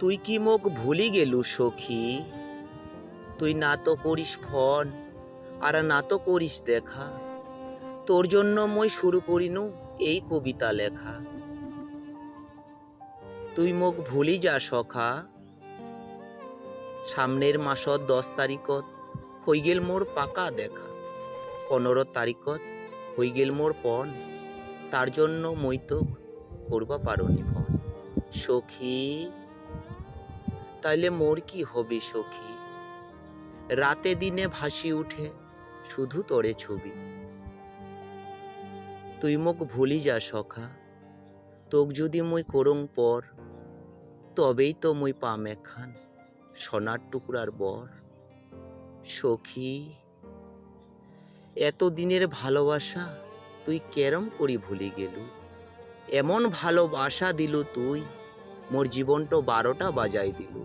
তুই কি মোক ভুলি গেলু সখী? তুই না তো করিস ফোন আর না তো করিস দেখা। তোর জন্য মই শুরু করিনু এই কবিতা লেখা। তুই মোক ভুলি যা সখা, সামনের মাসত 10 তারিখত হই গেল মোর পাকা দেখা। 15 তারিখত হই গেল মোর পণ, তার জন্য মই তোক করবা পারনি ফোন। সখী, তাইলে মোর কি হবে সখী? রাতে দিনে ভাসি উঠে শুধু তোরে ছবি। তুই মোক ভুলি যা সখা, তোক যদি মই করং পর, তবেই তো মই পাম একখান সোনার টুকরার বর। সখী, এত দিনের ভালোবাসা তুই কেরম করি ভুলি গেলু? এমন ভালোবাসা দিলু তুই, মোর জীবনটা 12টা বাজাই দিলু।